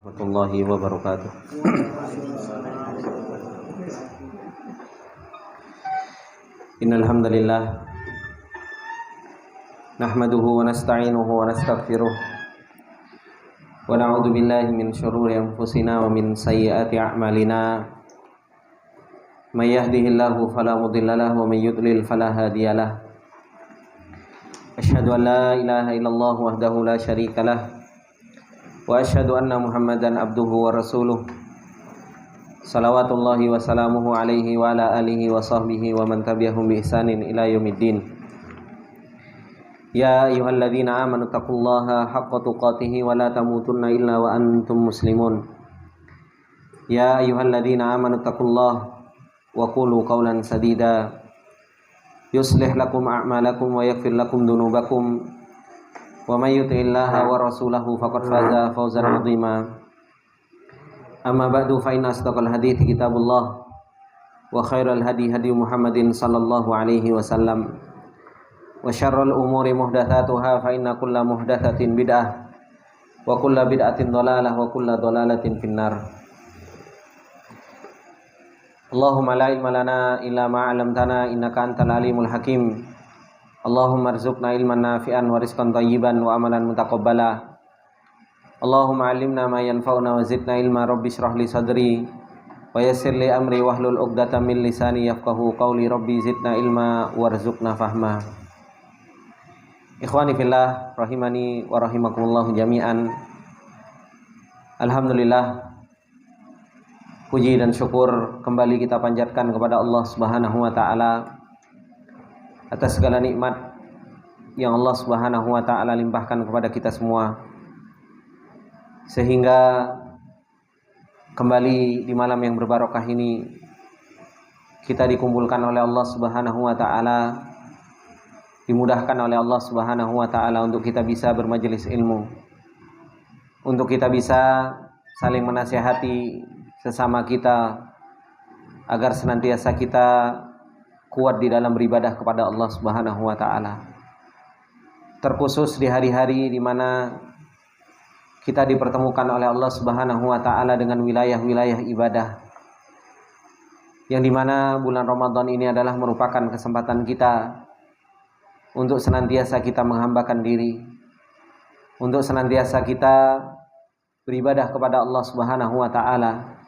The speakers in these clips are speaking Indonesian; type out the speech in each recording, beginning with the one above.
Warahmatullahi wabarakatuh. Innal hamdalillah nahmaduhu wa nasta'inuhu wa nastaghfiruh wa na'udzu billahi min syururi anfusina wa min sayyiati a'malina. May yahdihillahu fala mudilla lahu wa may yudlil fala hadiyalah. Asyhadu an la ilaha illallah wahdahu la syarika lah wa asyhadu anna Muhammadan abduhu wa rasuluh. Salawatullahi wa salamuhu alaihi wa ala alihi wa sahbihi wa man tabi'ahum bi ihsanin ila yaumiddin. Ya ayyuhalladzina amanu taqullaha haqqa tuqatih wa la tamutunna illa wa antum muslimun. Ya ayyuhalladzina amanu taqullaha wa qulu qawlan sadida yuslih lakum a'malakum wa yaghfir lakum dunubakum. Wa may yuti'illaha wa rasulahu faqad faza fawzan 'azima. Amma ba'du fa inna asdaqal hadithi kitabullah wa khairal hadi hadi Muhammadin sallallahu alaihi wasallam wa syarrul umuri muhdatsatuha fa inna kulla muhdatsatin bid'ah wa kulla bid'atin dhalalah wa kulla dhalalatin finnar. Allahumma la ilma lana illa ma 'allamtana innaka antal alimul hakim. Allahumma arzuqna ilman nafi'an wa rizqan thayyiban wa amalan mutaqabbala. Allahumma 'allimna ma yanfa'una wa zidna ilma. Rabbi shrah li sadri wa yassir li amri wahlul 'uqdatam min lisani yafqahu qawli. Rabbi zidna ilma warzuqna fahma. Ikhwani fillah rahimani wa rahimakumullah jami'an. Alhamdulillah, puji dan syukur kembali kita panjatkan kepada Allah Subhanahu wa taala atas segala nikmat yang Allah Subhanahu wa taala limpahkan kepada kita semua, sehingga kembali di malam yang berbarokah ini kita dikumpulkan oleh Allah Subhanahu wa taala, dimudahkan oleh Allah Subhanahu wa taala untuk kita bisa bermajelis ilmu, untuk kita bisa saling menasihati sesama kita agar senantiasa kita kuat di dalam beribadah kepada Allah Subhanahu wa taala. Terkhusus di hari-hari di mana kita dipertemukan oleh Allah Subhanahu wa taala dengan wilayah-wilayah ibadah, yang dimana bulan Ramadan ini adalah merupakan kesempatan kita untuk senantiasa kita menghambakan diri, untuk senantiasa kita beribadah kepada Allah Subhanahu wa taala,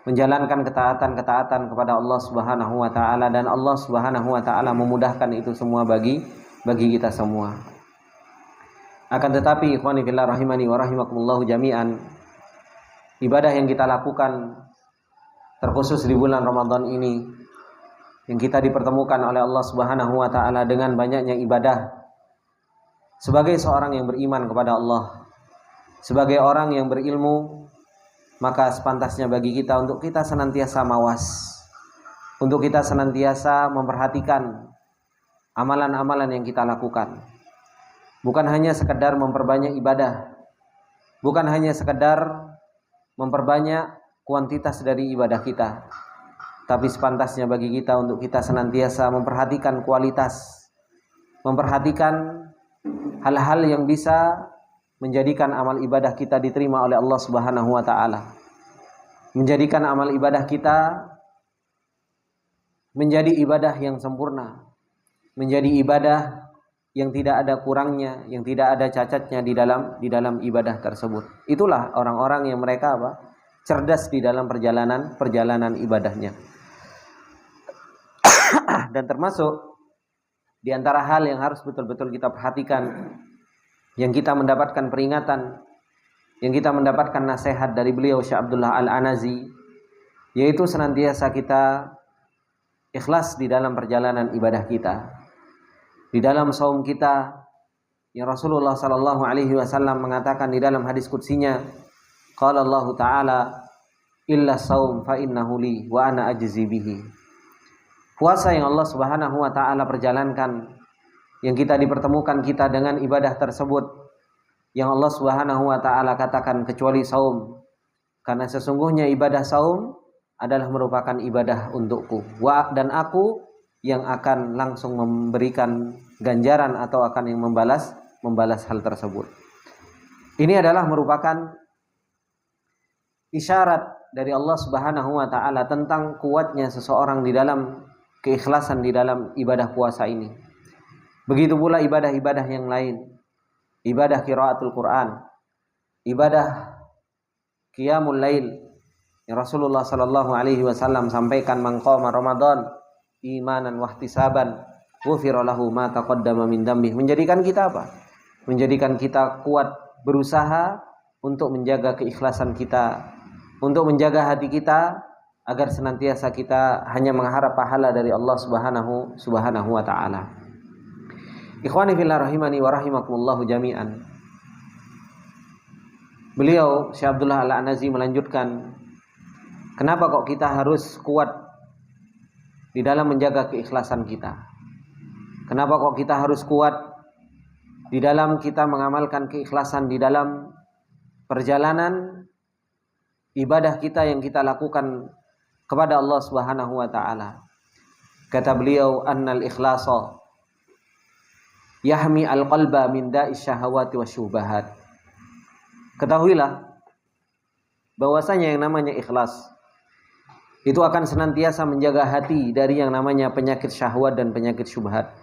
menjalankan ketaatan-ketaatan kepada Allah Subhanahu wa taala, dan Allah Subhanahu wa taala memudahkan itu semua bagi kita semua. Akan tetapi ikhwani fillah rahimani wa rahimakumullah jami'an, ibadah yang kita lakukan terkhusus di bulan Ramadan ini, yang kita dipertemukan oleh Allah Subhanahu wa taala dengan banyaknya ibadah, sebagai seorang yang beriman kepada Allah, sebagai orang yang berilmu, maka sepantasnya bagi kita untuk kita senantiasa mawas, untuk kita senantiasa memperhatikan amalan-amalan yang kita lakukan. Bukan hanya sekedar memperbanyak ibadah, bukan hanya sekedar memperbanyak kuantitas dari ibadah kita, tapi sepantasnya bagi kita untuk kita senantiasa memperhatikan kualitas, memperhatikan hal-hal yang bisa menjadikan amal ibadah kita diterima oleh Allah Subhanahu wa taala, menjadikan amal ibadah kita menjadi ibadah yang sempurna, menjadi ibadah yang tidak ada kurangnya, yang tidak ada cacatnya di dalam ibadah tersebut. Itulah orang-orang yang mereka cerdas di dalam perjalanan ibadahnya. Dan termasuk di antara hal yang harus betul-betul kita perhatikan, yang kita mendapatkan peringatan, yang kita mendapatkan nasihat dari beliau Syekh Abdullah Al-Anazi, yaitu senantiasa kita ikhlas di dalam perjalanan ibadah kita, di dalam saum kita, yang Rasulullah sallallahu alaihi wasallam mengatakan di dalam hadis qudsinya, qala Allah taala illa saum fa innahu li wa ana ajzi bihi. Puasa yang Allah Subhanahu wa taala perjalankan, yang kita dipertemukan kita dengan ibadah tersebut, yang Allah Subhanahu wa taala katakan kecuali saum, karena sesungguhnya ibadah saum adalah merupakan ibadah untukku, dan aku yang akan langsung memberikan ganjaran atau akan yang membalas hal tersebut. Ini adalah merupakan isyarat dari Allah Subhanahu wa taala tentang kuatnya seseorang di dalam keikhlasan di dalam ibadah puasa ini. Begitu pula ibadah-ibadah yang lain. Ibadah qiraatul Quran, ibadah qiyamul lail. Yang Rasulullah sallallahu alaihi wasallam sampaikan, man qama Ramadan imanan wahtisaban ghufira lahu ma taqaddama min dzambi. Menjadikan kita apa? Menjadikan kita kuat berusaha untuk menjaga keikhlasan kita, untuk menjaga hati kita agar senantiasa kita hanya mengharap pahala dari Allah Subhanahu wa taala. Ikhwani fillah rahimani wa rahimakumullah jami'an. Beliau Syekh Abdullah Al-Anazi melanjutkan, kenapa kok kita harus kuat di dalam menjaga keikhlasan kita? Kenapa kok kita harus kuat di dalam kita mengamalkan keikhlasan di dalam perjalanan ibadah kita yang kita lakukan kepada Allah Subhanahu wa taala? Kata beliau, annal ikhlasa yahmi al-qalba min da'i syahawati wasyubahat. Ketahuilah bahwasanya yang namanya ikhlas itu akan senantiasa menjaga hati dari yang namanya penyakit syahwat dan penyakit syubhat.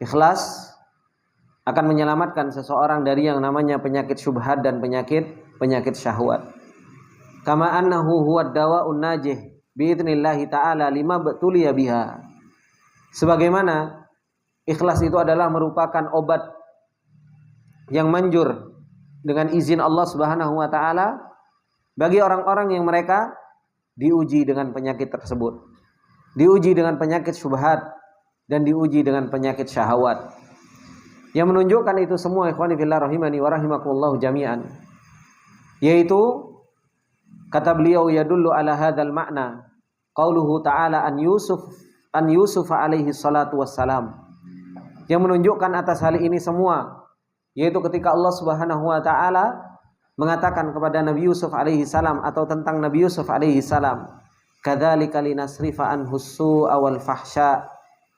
Ikhlas akan menyelamatkan seseorang dari yang namanya penyakit syubhat dan penyakit syahwat. Kama annahu huwad dawa'un najih biidznillah ta'ala lima batuliya biha. Sebagaimana ikhlas itu adalah merupakan obat yang manjur dengan izin Allah Subhanahu wa taala bagi orang-orang yang mereka diuji dengan penyakit tersebut. Diuji dengan penyakit syubhat dan diuji dengan penyakit syahwat. Yang menunjukkan itu semua, ikhwani fillah rahimani wa rahimakumullah jami'an, yaitu kata beliau, yadullu ala hadzal ma'na qauluhu ta'ala an Yusuf alaihi salatu wassalam. Yang menunjukkan atas hal ini semua, yaitu ketika Allah Subhanahu wa taala mengatakan kepada Nabi Yusuf alaihi salam atau tentang Nabi Yusuf alaihi salam, kadzalika linasrifa anhu su'a wal fahsya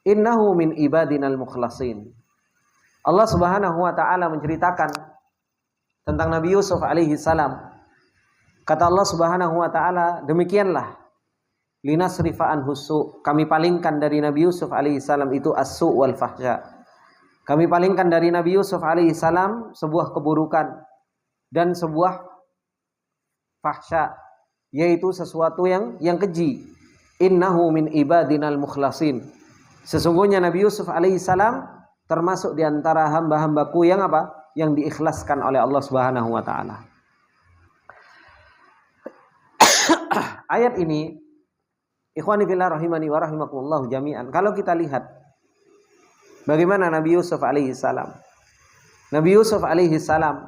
innahu min ibadinal mukhlasin. Allah Subhanahu wa taala menceritakan tentang Nabi Yusuf alaihi salam. Kata Allah Subhanahu wa taala, demikianlah linasrifa anhu su', kami palingkan dari Nabi Yusuf alaihi salam itu as-su' wal fahsya. Kami palingkan dari Nabi Yusuf alaihi salam sebuah keburukan dan sebuah fahsya, yaitu sesuatu yang keji. Innahu min ibadinal mukhlasin. Sesungguhnya Nabi Yusuf alaihi salam termasuk di antara hamba-hambaku yang apa? Yang diikhlaskan oleh Allah Subhanahu wa taala. Ayat ini, ikhwani fillah rahimani wa rahimakumullah jami'an, kalau kita lihat bagaimana Nabi Yusuf alaihi salam. Nabi Yusuf alaihi salam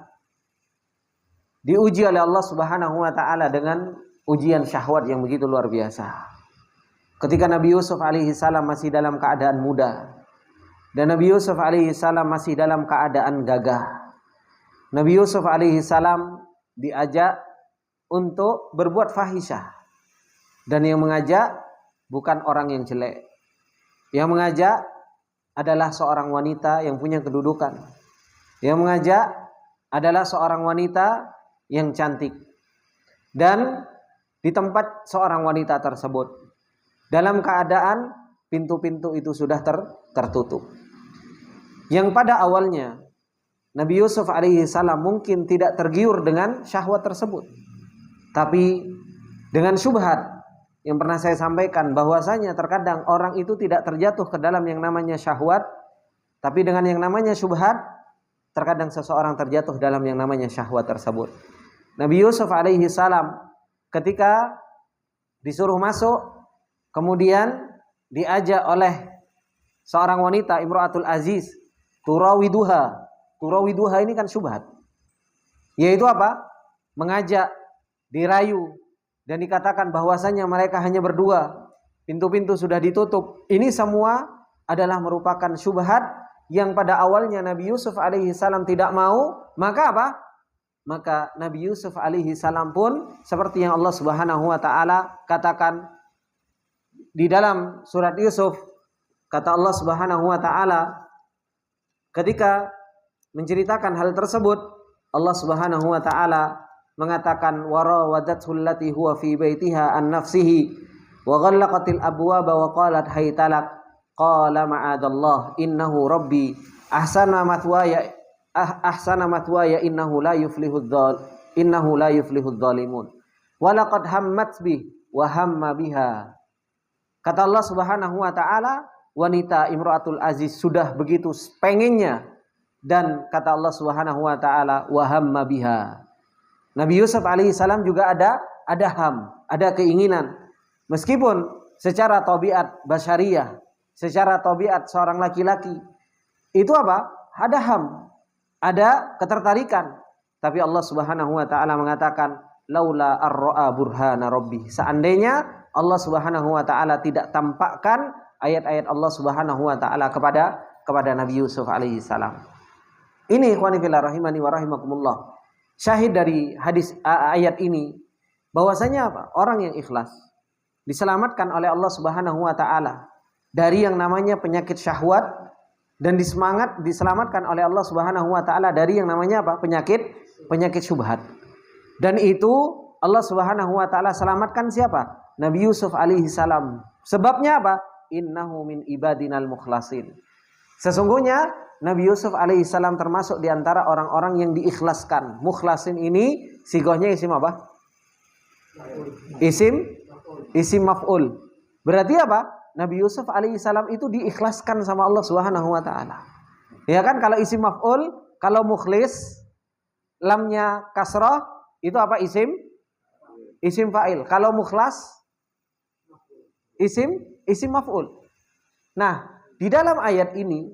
diuji oleh Allah Subhanahu wa taala dengan ujian syahwat yang begitu luar biasa. Ketika Nabi Yusuf alaihi salam masih dalam keadaan muda, dan Nabi Yusuf alaihi salam masih dalam keadaan gagah. Nabi Yusuf alaihi salam diajak untuk berbuat fahisyah. Dan yang mengajak bukan orang yang jelek. Yang mengajak adalah seorang wanita yang punya kedudukan. Yang mengajak adalah seorang wanita yang cantik. Dan di tempat seorang wanita tersebut, dalam keadaan pintu-pintu itu sudah tertutup. Yang pada awalnya Nabi Yusuf alaihi salam mungkin tidak tergiur dengan syahwat tersebut. Tapi dengan syubhat yang pernah saya sampaikan, bahwasanya terkadang orang itu tidak terjatuh ke dalam yang namanya syahwat, tapi dengan yang namanya syubhat terkadang seseorang terjatuh dalam yang namanya syahwat tersebut. Nabi Yusuf alaihi salam ketika disuruh masuk, kemudian diajak oleh seorang wanita, Imra'atul Aziz, turawiduha ini kan syubhat, yaitu apa? Mengajak, dirayu, dan dikatakan bahwasanya mereka hanya berdua, pintu-pintu sudah ditutup. Ini semua adalah merupakan syubhat yang pada awalnya Nabi Yusuf alaihi salam tidak mau. Maka apa? Maka Nabi Yusuf alaihi salam pun seperti yang Allah Subhanahu wa taala katakan di dalam surat Yusuf, kata Allah Subhanahu wa taala ketika menceritakan hal tersebut, Allah Subhanahu wa taala mengatakan warawadathu allati huwa fi baitiha an nafsihi wa ghallaqatil abwaba wa qalat haytalak qala ma'adallah innahu rabbi ahsana mathwaya innahu la yuflihudz zalimun wa laqad hammat bih wa hamma biha. Kata Allah Subhanahu wa taala, wanita Imra'atul Aziz sudah begitu pengennya, dan kata Allah Subhanahu wa taala wa hamma biha. Nabi Yusuf alaihi salam juga ada keinginan. Meskipun secara tabiat basyariyah, secara tabiat seorang laki-laki itu apa? Ada ketertarikan. Tapi Allah Subhanahu wa taala mengatakan laula ar-ra'a burhana rabbi. Seandainya Allah Subhanahu wa taala tidak tampakkan ayat-ayat Allah Subhanahu wa taala kepada Nabi Yusuf alaihi salam. Ini ikhwani fillah rahimani wa rahimakumullah. Syahid dari hadis ayat ini bahwasanya apa? Orang yang ikhlas diselamatkan oleh Allah Subhanahu wa taala dari yang namanya penyakit syahwat, dan diselamatkan oleh Allah Subhanahu wa taala dari yang namanya apa? Penyakit syubhat. Dan itu Allah Subhanahu wa taala selamatkan siapa? Nabi Yusuf alaihi salam. Sebabnya apa? Innahu min ibadinal mukhlasin. Sesungguhnya Nabi Yusuf alaihi salam termasuk di antara orang-orang yang diikhlaskan. Mukhlasin ini sigohnya isim apa? Isim maf'ul. Berarti apa? Nabi Yusuf alaihi salam itu diikhlaskan sama Allah Subhanahu wa taala. Ya kan, kalau isim maf'ul, kalau mukhlis lamnya kasrah itu apa? Isim fa'il. Kalau mukhlas isim maf'ul. Nah, di dalam ayat ini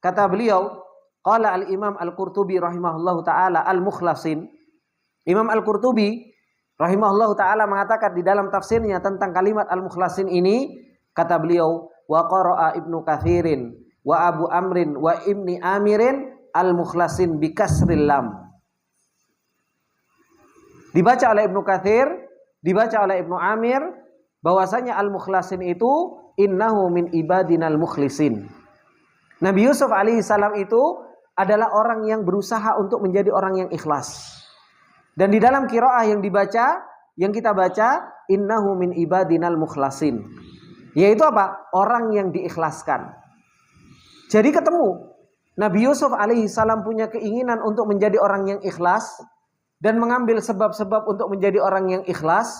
kata beliau, qala al-Imam Al-Qurtubi rahimahullahu taala al-mukhlasin. Imam Al-Qurtubi rahimahullahu taala mengatakan di dalam tafsirnya tentang kalimat al-mukhlasin ini, kata beliau, wa qara'a Ibnu Katsirin wa Abu Amrin wa Ibni Amirin al-mukhlasin bi kasril lam. Dibaca oleh Ibnu Katsir, dibaca oleh Ibnu Amir bahwasanya al-mukhlasin itu innahu min ibadinal mukhlisin. Nabi Yusuf alaihi salam itu adalah orang yang berusaha untuk menjadi orang yang ikhlas. Dan di dalam qiraah yang dibaca, yang kita baca, innahu min ibadinal mukhlasin. Yaitu apa? Orang yang diikhlaskan. Jadi ketemu Nabi Yusuf alaihi salam punya keinginan untuk menjadi orang yang ikhlas dan mengambil sebab-sebab untuk menjadi orang yang ikhlas.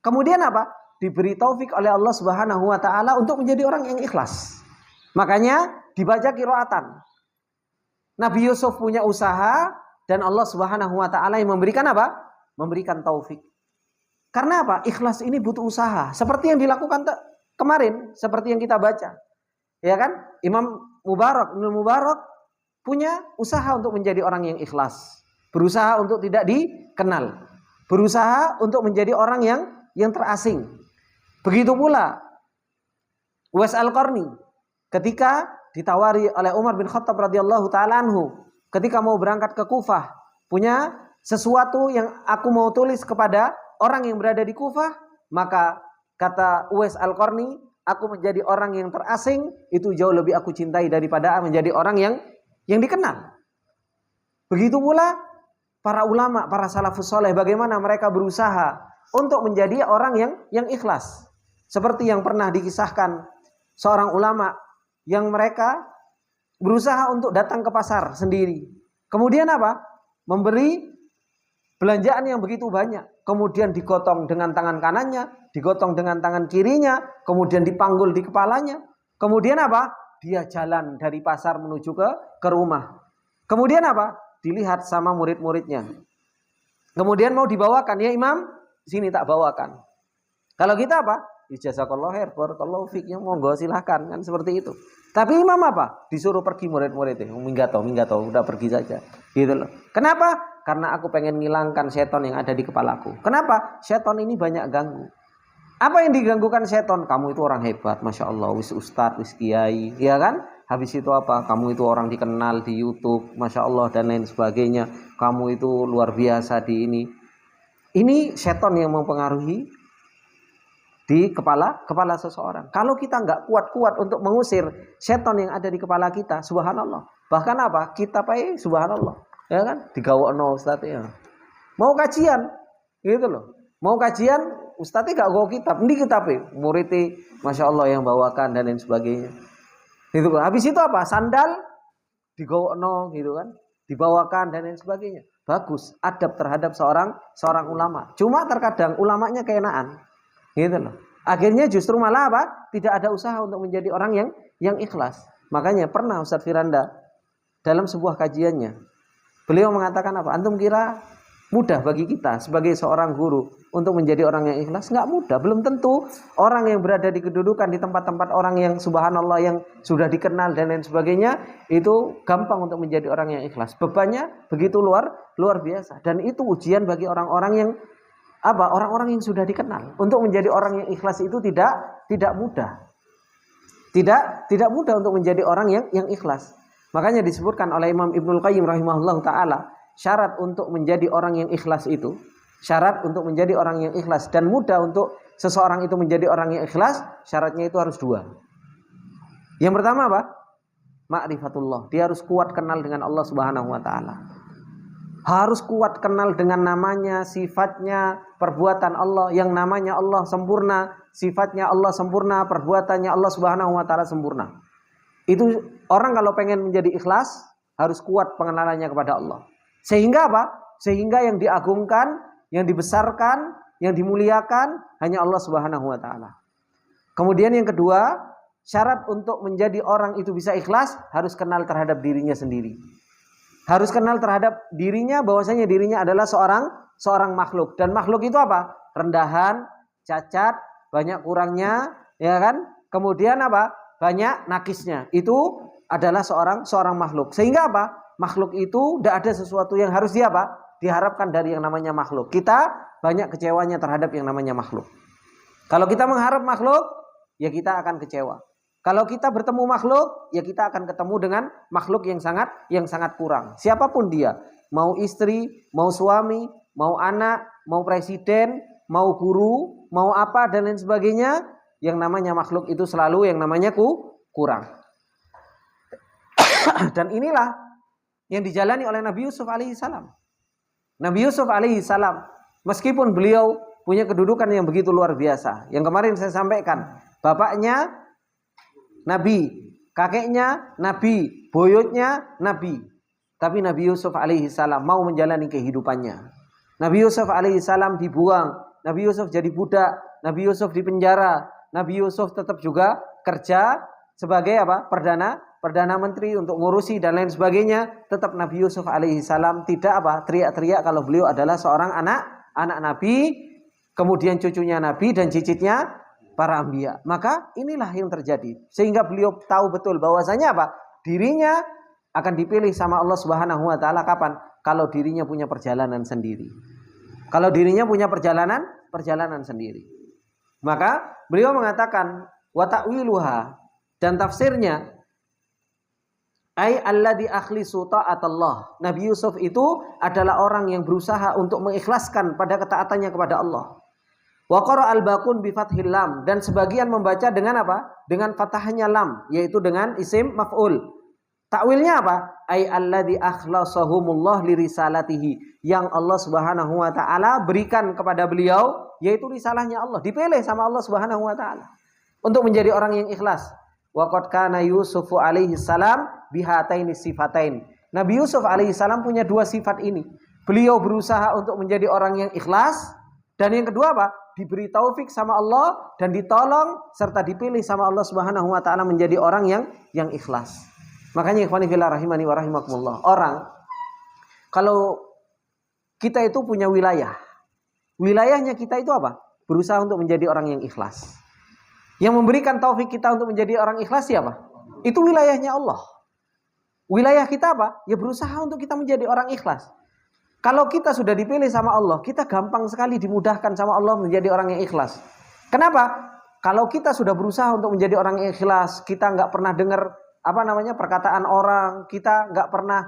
Kemudian apa? Diberi taufik oleh Allah Subhanahu wa taala untuk menjadi orang yang ikhlas. Makanya dibaca qiraatan. Nabi Yusuf punya usaha dan Allah Subhanahu wa taala yang memberikan apa? Memberikan taufik. Karena apa? Ikhlas ini butuh usaha. Seperti yang dilakukan kemarin, seperti yang kita baca. Ya kan? Ibnu Mubarak punya usaha untuk menjadi orang yang ikhlas. Berusaha untuk tidak dikenal. Berusaha untuk menjadi orang yang terasing. Begitu pula Uwais Al-Qarni ketika ditawari oleh Umar bin Khattab radhiyallahu taala anhu ketika mau berangkat ke Kufah, punya sesuatu yang aku mau tulis kepada orang yang berada di Kufah, maka kata Uwais Al-Qarni, aku menjadi orang yang terasing itu jauh lebih aku cintai daripada menjadi orang yang dikenal. Begitu pula para ulama, para salafus soleh, bagaimana mereka berusaha untuk menjadi orang yang ikhlas. Seperti yang pernah dikisahkan seorang ulama yang mereka berusaha untuk datang ke pasar sendiri. Kemudian apa? Memberi belanjaan yang begitu banyak. Kemudian digotong dengan tangan kanannya, digotong dengan tangan kirinya, kemudian dipanggul di kepalanya. Kemudian apa? Dia jalan dari pasar menuju ke rumah. Kemudian apa? Dilihat sama murid-muridnya. Kemudian mau dibawakan, ya Imam, sini tak bawakan. Kalau kita apa? Jazakallahu khair, barakallahu fik, ya monggo silahkan, kan seperti itu. Tapi Imam apa? Disuruh pergi murid-muridnya. Minggato, udah pergi saja. Gitu loh. Kenapa? Karena aku pengen ngilangkan seton yang ada di kepalaku. Kenapa? Seton ini banyak ganggu. Apa yang diganggukan seton? Kamu itu orang hebat, masya Allah, wis ustadz, wis kiai, ya kan? Habis itu apa? Kamu itu orang dikenal di YouTube, masya Allah dan lain sebagainya. Kamu itu luar biasa di ini. Ini seton yang mempengaruhi di kepala seseorang. Kalau kita nggak kuat-kuat untuk mengusir seton yang ada di kepala kita, subhanallah. Bahkan apa? Kita subhanallah, ya kan? Digawokno Ustaz ya. Mau kajian, gitu loh. Mau kajian, ustadznya gak bawa kitab, ini kitabnya, muridnya, masya Allah yang bawakan dan lain sebagainya. Gitu loh. Habis itu apa? Sandal digowokno, gitu kan, dibawakan dan lain sebagainya. Bagus, adab terhadap seorang ulama. Cuma terkadang ulamanya keenaan, gitu loh. Akhirnya justru malah apa? Tidak ada usaha untuk menjadi orang yang ikhlas. Makanya pernah Ustadz Firanda dalam sebuah kajiannya, beliau mengatakan apa? Antum kira mudah bagi kita sebagai seorang guru untuk menjadi orang yang ikhlas? Nggak mudah. Belum tentu orang yang berada di kedudukan di tempat-tempat orang yang subhanallah yang sudah dikenal dan lain sebagainya itu gampang untuk menjadi orang yang ikhlas. Bebannya begitu luar biasa. Dan itu ujian bagi orang-orang yang apa? Orang-orang yang sudah dikenal. Untuk menjadi orang yang ikhlas itu tidak mudah. Tidak mudah untuk menjadi orang yang ikhlas. Makanya disebutkan oleh Imam Ibnul Qayyim rahimahullah ta'ala, syarat untuk menjadi orang yang ikhlas itu, syarat untuk menjadi orang yang ikhlas dan mudah untuk seseorang itu menjadi orang yang ikhlas, syaratnya itu harus dua. Yang pertama apa? Ma'rifatullah. Dia harus kuat kenal dengan Allah Subhanahu wa taala. Harus kuat kenal dengan namanya, sifatnya, perbuatan Allah. Yang namanya Allah sempurna, sifatnya Allah sempurna, perbuatannya Allah Subhanahu wa taala sempurna. Itu orang kalau pengen menjadi ikhlas harus kuat pengenalannya kepada Allah. Sehingga apa? Sehingga yang diagungkan, yang dibesarkan, yang dimuliakan hanya Allah Subhanahu wa taala. Kemudian yang kedua, syarat untuk menjadi orang itu bisa ikhlas harus kenal terhadap dirinya sendiri. Harus kenal terhadap dirinya bahwasanya dirinya adalah seorang makhluk, dan makhluk itu apa? Rendahan, cacat, banyak kurangnya, ya kan? Kemudian apa? Banyak nakisnya. Itu adalah seorang makhluk. Sehingga apa? Makhluk itu tidak ada sesuatu yang harus diharapkan dari yang namanya makhluk. Kita banyak kecewanya terhadap yang namanya makhluk. Kalau kita mengharap makhluk, ya kita akan kecewa. Kalau kita bertemu makhluk, ya kita akan ketemu dengan makhluk yang sangat kurang. Siapapun dia, mau istri, mau suami, mau anak, mau presiden, mau guru, mau apa dan lain sebagainya, yang namanya makhluk itu selalu yang namanya kurang. Dan inilah yang dijalani oleh Nabi Yusuf alaihissalam. Nabi Yusuf alaihissalam, meskipun beliau punya kedudukan yang begitu luar biasa, yang kemarin saya sampaikan, bapaknya Nabi, kakeknya Nabi, buyutnya Nabi. Tapi Nabi Yusuf alaihissalam mau menjalani kehidupannya. Nabi Yusuf alaihissalam dibuang, Nabi Yusuf jadi budak, Nabi Yusuf dipenjara, Nabi Yusuf tetap juga kerja sebagai apa? Perdana menteri untuk ngurusi dan lain sebagainya. Tetap Nabi Yusuf alaihissalam tidak teriak-teriak kalau beliau adalah seorang anak Nabi, kemudian cucunya Nabi dan cicitnya para anbiya. Maka inilah yang terjadi. Sehingga beliau tahu betul bahwasanya apa? Dirinya akan dipilih sama Allah Subhanahu wa taala kapan? Kalau dirinya punya perjalanan sendiri. Kalau dirinya punya perjalanan sendiri. Maka beliau mengatakan wa ta'wiluha, dan tafsirnya ai alladzi akhlisu ta'atallah. Nabi Yusuf itu adalah orang yang berusaha untuk mengikhlaskan pada ketaatannya kepada Allah. Wa qara al-baqun bi fathil lam, dan sebagian membaca dengan apa? Dengan fathahnya lam, yaitu dengan isim maf'ul. Takwilnya apa? Ai alladzi akhlasahumullah li risalatihi, yang Allah Subhanahu wa taala berikan kepada beliau yaitu risalahnya Allah, dipilih sama Allah Subhanahu wa taala untuk menjadi orang yang ikhlas. Wa qad kana Yusufu alaihi salam bihataini sifatain. Nabi Yusuf alaihi salam punya dua sifat ini. Beliau berusaha untuk menjadi orang yang ikhlas, dan yang kedua apa? Diberi taufik sama Allah dan ditolong serta dipilih sama Allah Subhanahu wa taala menjadi orang yang ikhlas. Makanya ikhwani fillah rahimani wa rahimakumullah, orang kalau kita itu punya wilayahnya kita itu apa? Berusaha untuk menjadi orang yang ikhlas. Yang memberikan taufik kita untuk menjadi orang ikhlas siapa? Itu wilayahnya Allah. Wilayah kita apa? Ya berusaha untuk kita menjadi orang ikhlas. Kalau kita sudah dipilih sama Allah, kita gampang sekali dimudahkan sama Allah menjadi orang yang ikhlas. Kenapa? Kalau kita sudah berusaha untuk menjadi orang yang ikhlas, kita nggak pernah dengar perkataan orang, kita nggak pernah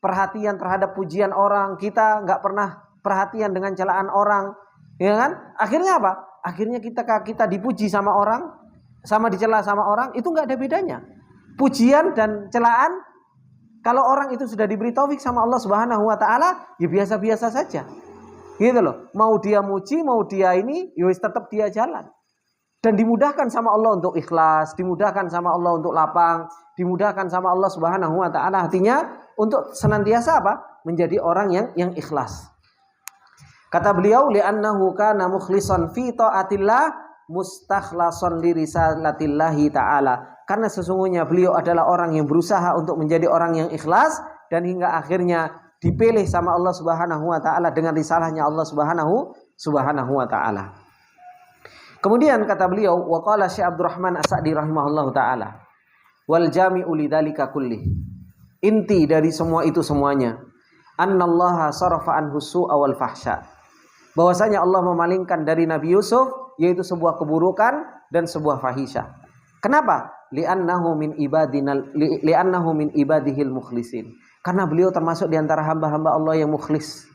perhatian terhadap pujian orang, kita nggak pernah perhatian dengan celaan orang, ya kan? Akhirnya apa? Akhirnya kita dipuji sama orang, sama dicela sama orang, itu nggak ada bedanya. Pujian dan celaan, kalau orang itu sudah diberi taufik sama Allah Subhanahu wa taala, ya biasa-biasa saja. Gitu loh. Mau dia muji, mau dia ini, ya tetap dia jalan. Dan dimudahkan sama Allah untuk ikhlas, dimudahkan sama Allah untuk lapang, dimudahkan sama Allah Subhanahu wa taala hatinya untuk senantiasa apa? Menjadi orang yang ikhlas. Kata beliau, li'annahu kana mukhlishan fi taatillah mustakhlasan li risalatillahi ta'ala. Karena sesungguhnya beliau adalah orang yang berusaha untuk menjadi orang yang ikhlas dan hingga akhirnya dipilih sama Allah Subhanahu wa taala dengan risalahnya Allah Subhanahu wa taala. Kemudian kata beliau, wa qala Syekh Abdurrahman As-Sa'di rahimahullahu taala, wal jami'u lidzalika kullih. Inti dari semua itu semuanya, annallaha sarafa anhu su'a wal fahsya. Bahwasanya Allah memalingkan dari Nabi Yusuf yaitu sebuah keburukan dan sebuah fahisyah. Kenapa? Li'annahu min ibadihil mukhlisin. Karena beliau termasuk di antara hamba-hamba Allah yang mukhlis.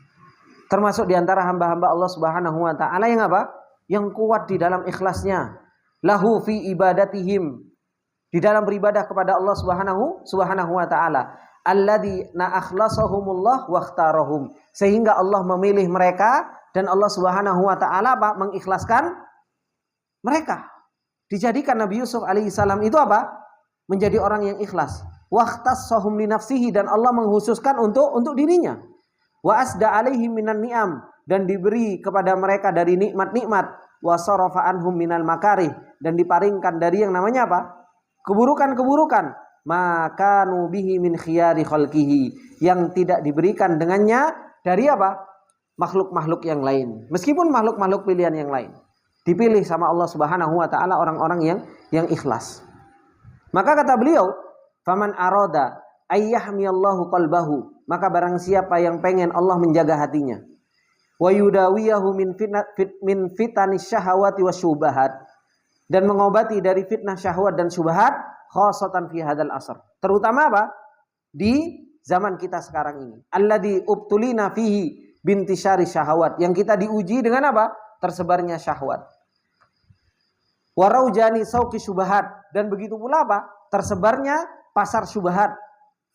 Termasuk di antara hamba-hamba Allah Subhanahu wa taala yang apa? Yang kuat di dalam ikhlasnya, lahu fi ibadatihim, di dalam beribadah kepada Allah Subhanahu wa taala, alladzi na'akhlasahumullah wa ikhtarahum, sehingga Allah memilih mereka dan Allah Subhanahu wa taala apa? Mengikhlaskan mereka. Dijadikan Nabi Yusuf alaihissalam itu apa? Menjadi orang yang ikhlas. Wa ikhtassahum li nafsihi, dan Allah menghususkan untuk dirinya. Wa asda alaihim minan ni'am, dan diberi kepada mereka dari nikmat-nikmat, wa sarafa anhum minal makarih, dan diparingkan dari yang namanya apa? Keburukan-keburukan, maka nubihi min khiyari khalqihi, yang tidak diberikan dengannya dari apa? Makhluk-makhluk yang lain. Meskipun makhluk-makhluk pilihan yang lain, dipilih sama Allah Subhanahu wa taala orang-orang yang ikhlas. Maka kata beliau, faman arada ayyahmiyallahu qalbahu, maka barang siapa yang pengen Allah menjaga hatinya, wa yudawiyahu min fitanis syahawati wasyubahat, dan mengobati dari fitnah syahwat dan syubhat, khasatan fi hadzal asr, terutama apa? Di zaman kita sekarang ini, alladzi ubtulina fihi bintisyari syahawat, yang kita diuji dengan apa? Tersebarnya syahwat. Wa raujani sauqi syubhat, dan begitu pula apa? Tersebarnya pasar syubhat.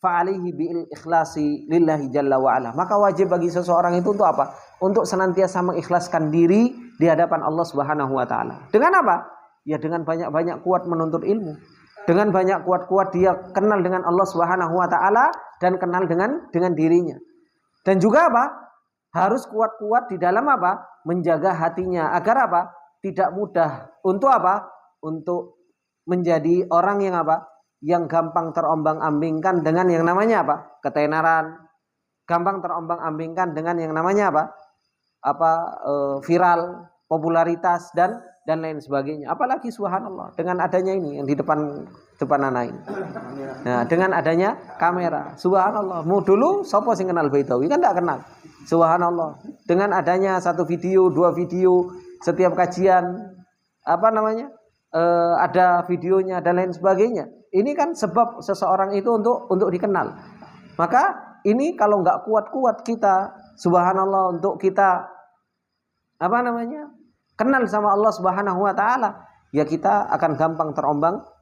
Fa'alihi bil ikhlasi lillahi jalla wa ala. Maka wajib bagi seseorang itu untuk apa? Untuk senantiasa mengikhlaskan diri di hadapan Allah Subhanahu wa taala. Dengan apa? Ya dengan banyak-banyak kuat menuntut ilmu. Dengan banyak kuat-kuat dia kenal dengan Allah Subhanahu wa taala dan kenal dengan dirinya. Dan juga apa? Harus kuat-kuat di dalam apa? Menjaga hatinya agar apa? Tidak mudah untuk apa? Untuk menjadi orang yang apa? Yang gampang terombang-ambingkan dengan yang namanya apa? Ketenaran. Gampang terombang-ambingkan dengan yang namanya apa? Viral, popularitas dan lain sebagainya. Apalagi subhanallah dengan adanya ini yang di depan anak ini. Nah, dengan adanya kamera, subhanallah. Mau dulu sapa sing kenal Baitawi? Kan enggak kenal. Subhanallah. Dengan adanya satu video, dua video, setiap kajian ada videonya dan lain sebagainya. Ini kan sebab seseorang itu untuk dikenal. Maka ini kalau nggak kuat-kuat kita, subhanallah, untuk kita kenal sama Allah Subhanahu wa taala, ya kita akan gampang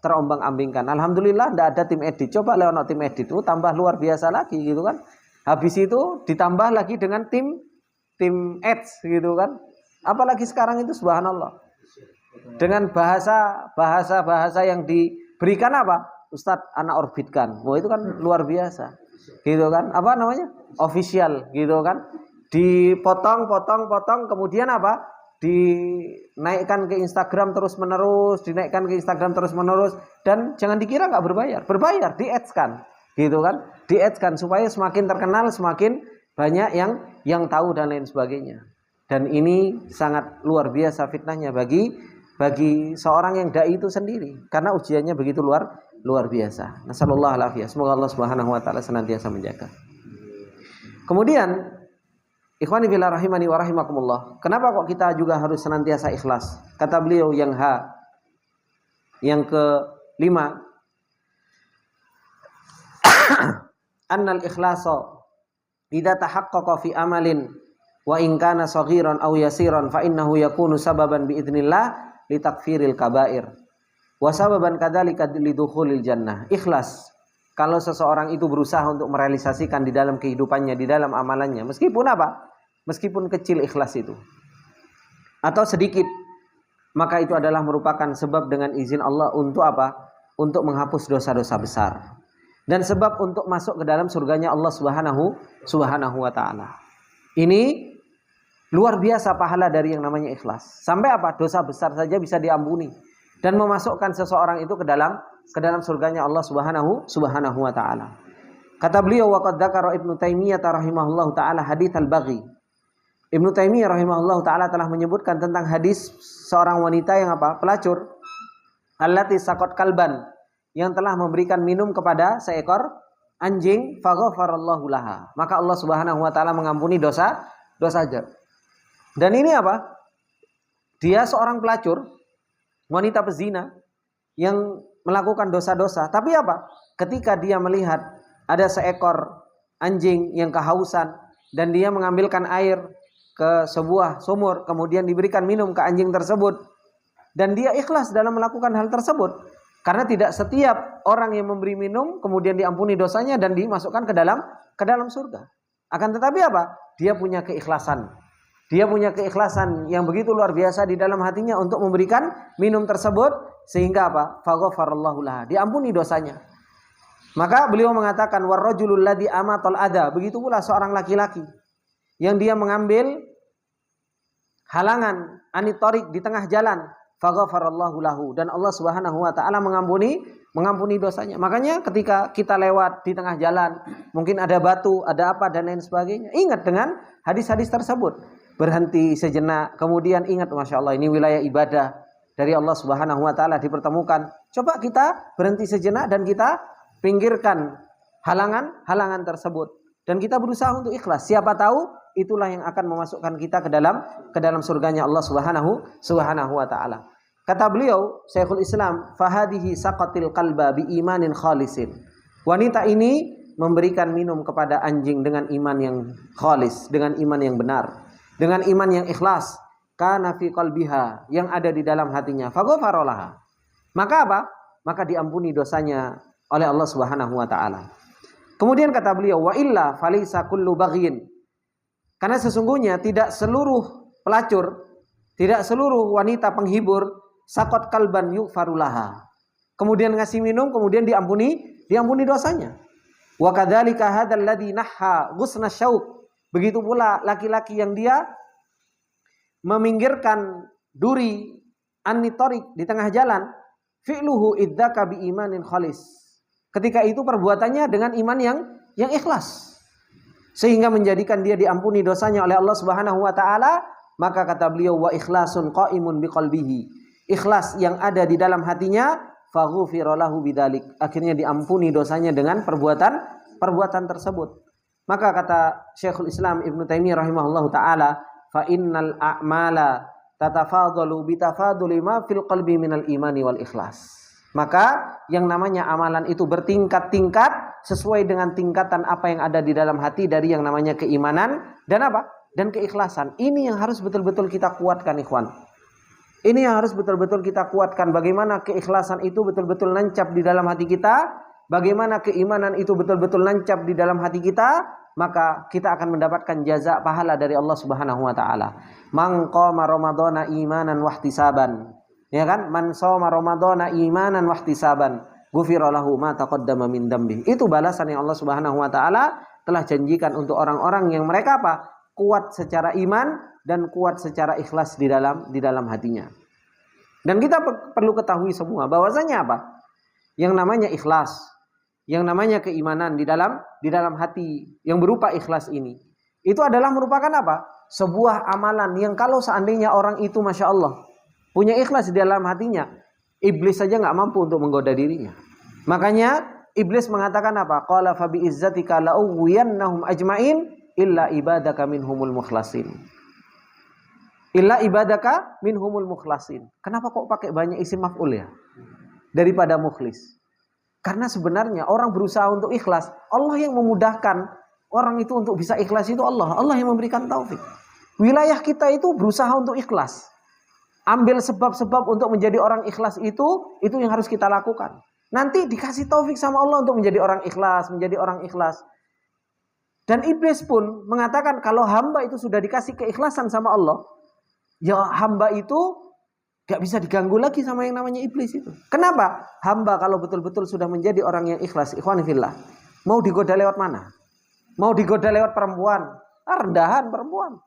terombang-ambingkan. Alhamdulillah enggak ada tim edit. Coba leono tim edit itu tambah luar biasa lagi gitu kan. Habis itu ditambah lagi dengan tim ads gitu kan. Apalagi sekarang itu subhanallah. Dengan bahasa yang diberikan apa? Ustadz anak orbitkan. Wah itu kan luar biasa. Gitu kan? Official gitu kan. Dipotong kemudian apa? Dinaikkan ke Instagram terus-menerus, dan jangan dikira enggak berbayar, di-ads-kan. Gitu kan? Di-ads-kan supaya semakin terkenal, semakin banyak yang tahu dan lain sebagainya. Dan ini sangat luar biasa fitnahnya bagi seorang yang dai itu sendiri, karena ujiannya begitu luar biasa. Nasallallahu alaihi. Semoga Allah Subhanahu wa taala senantiasa menjaga. Kemudian ikhwani fillah rahimani wa rahimakumullah, kenapa kok kita juga harus senantiasa ikhlas? Kata beliau yang kelima, annal ikhlasa idza tahaqqaqa fi amalin wa in kana saghiran aw yasiran fa innahu yakunu sababan bi idznillah li takfiril kabair wa sababan kadzalika lidukhulil jannah. Ikhlas kalau seseorang itu berusaha untuk merealisasikan di dalam kehidupannya, di dalam amalannya, meskipun apa? meskipun kecil ikhlas itu atau sedikit, maka itu adalah merupakan sebab dengan izin Allah untuk apa? Untuk menghapus dosa-dosa besar dan sebab untuk masuk ke dalam surganya Allah Subhanahu wa taala. Ini luar biasa pahala dari yang namanya ikhlas. Sampai apa? Dosa besar saja bisa diampuni dan memasukkan seseorang itu ke dalam surganya Allah Subhanahu wa taala. Kata beliau, wa qad dzakara Ibnu Taimiyah rahimahullahu taala hadits al-baghi. Ibnu Taimiyah rahimahullahu taala telah menyebutkan tentang hadis seorang wanita yang apa? Pelacur. Allati saqat kalban, yang telah memberikan minum kepada seekor anjing, faghafarallahu laha. Maka Allah Subhanahu wa taala mengampuni dosanya. Dan ini apa? Dia seorang pelacur, wanita pezina yang melakukan dosa-dosa. Tapi apa? Ketika dia melihat ada seekor anjing yang kehausan dan dia mengambilkan air ke sebuah sumur, kemudian diberikan minum ke anjing tersebut, dan dia ikhlas dalam melakukan hal tersebut, karena tidak setiap orang yang memberi minum kemudian diampuni dosanya dan dimasukkan ke dalam surga. Akan tetapi apa? Dia punya keikhlasan. Dia punya keikhlasan yang begitu luar biasa di dalam hatinya untuk memberikan minum tersebut, sehingga apa? Faghafarallahu laha, diampuni dosanya. Maka beliau mengatakan warrajulul ladzi amatal adza, begitu pula seorang laki-laki yang dia mengambil halangan anitorik di tengah jalan, faghafarallahu lahu, dan Allah Subhanahu wa taala mengampuni dosanya. Makanya ketika kita lewat di tengah jalan, mungkin ada batu, ada apa dan lain sebagainya, ingat dengan hadis-hadis tersebut. Berhenti sejenak, kemudian ingat, Masya Allah, ini wilayah ibadah dari Allah Subhanahu wa taala dipertemukan. Coba kita berhenti sejenak dan kita pinggirkan halangan tersebut dan kita berusaha untuk ikhlas. Siapa tahu itulah yang akan memasukkan kita ke dalam surganya Allah Subhanahu wa taala. Kata beliau, Syekhul Islam, fahadihi saqatil qalba bi imanin khalisin. Wanita ini memberikan minum kepada anjing dengan iman yang khalis, dengan iman yang benar, dengan iman yang ikhlas, kana fi qalbiha, yang ada di dalam hatinya, faghfaralaha. Maka apa? Maka diampuni dosanya oleh Allah Subhanahu wa taala. Kemudian kata beliau, wa illa falisa kullu baghin. Karena sesungguhnya tidak seluruh pelacur, tidak seluruh wanita penghibur saqat kalban yughfarulaha, kemudian ngasih minum kemudian diampuni dosanya. Wa kadzalika hadzal ladzi nahha ghusna syauq. Begitu pula laki-laki yang dia meminggirkan duri anitorik di tengah jalan, fi'luhu idzaka bi imanin khalis. Ketika itu perbuatannya dengan iman yang ikhlas, sehingga menjadikan dia diampuni dosanya oleh Allah Subhanahu wa taala. Maka kata beliau, wa ikhlasun qaimun biqalbihi, ikhlas yang ada di dalam hatinya, faghufira lahu bidzalik, akhirnya diampuni dosanya dengan perbuatan tersebut. Maka kata Syekhul Islam Ibnu Taimiyah rahimahullahu taala, fa innal a'mala tatafadalu bitafaduli ma fil qalbi minal imani wal ikhlas. Maka yang namanya amalan itu bertingkat-tingkat sesuai dengan tingkatan apa yang ada di dalam hati dari yang namanya keimanan dan apa? Dan keikhlasan. Ini yang harus betul-betul kita kuatkan, ikhwan. Ini yang harus betul-betul kita kuatkan. Bagaimana keikhlasan itu betul-betul nancap di dalam hati kita, bagaimana keimanan itu betul-betul nancap di dalam hati kita, maka kita akan mendapatkan jaza pahala dari Allah Subhanahu wa taala. Man qama ramadhana imanan wahtisaban. Ya kan? Man shoma ramadhana imanan wahtisaban, ghufira lahu ma taqaddama min dambi. Itu balasan yang Allah Subhanahu wa taala telah janjikan untuk orang-orang yang mereka apa? Kuat secara iman dan kuat secara ikhlas di dalam hatinya. Dan kita perlu ketahui semua bahwasanya apa? Yang namanya ikhlas, yang namanya keimanan di dalam hati yang berupa ikhlas ini, itu adalah merupakan apa? Sebuah amalan yang kalau seandainya orang itu Masya Allah punya ikhlas di dalam hatinya, iblis saja nggak mampu untuk menggoda dirinya. Makanya iblis mengatakan apa? Qala fa bi izzatika la uwiyannahum ajmain illa ibadaka minhumul mukhlasin. Illa ibadaka minhumul mukhlasin. Kenapa kok pakai banyak isim maf'ul ya? Daripada mukhlis. Karena sebenarnya orang berusaha untuk ikhlas, Allah yang memudahkan orang itu untuk bisa ikhlas itu Allah. Allah yang memberikan taufik. Wilayah kita itu berusaha untuk ikhlas. Ambil sebab-sebab untuk menjadi orang ikhlas itu yang harus kita lakukan. Nanti dikasih taufik sama Allah untuk menjadi orang ikhlas, Dan iblis pun mengatakan kalau hamba itu sudah dikasih keikhlasan sama Allah, ya hamba itu gak bisa diganggu lagi sama yang namanya iblis itu. Kenapa? Hamba kalau betul-betul sudah menjadi orang yang ikhlas, ikhwan fillah, mau digoda lewat mana? Mau digoda lewat perempuan, rendahan perempuan.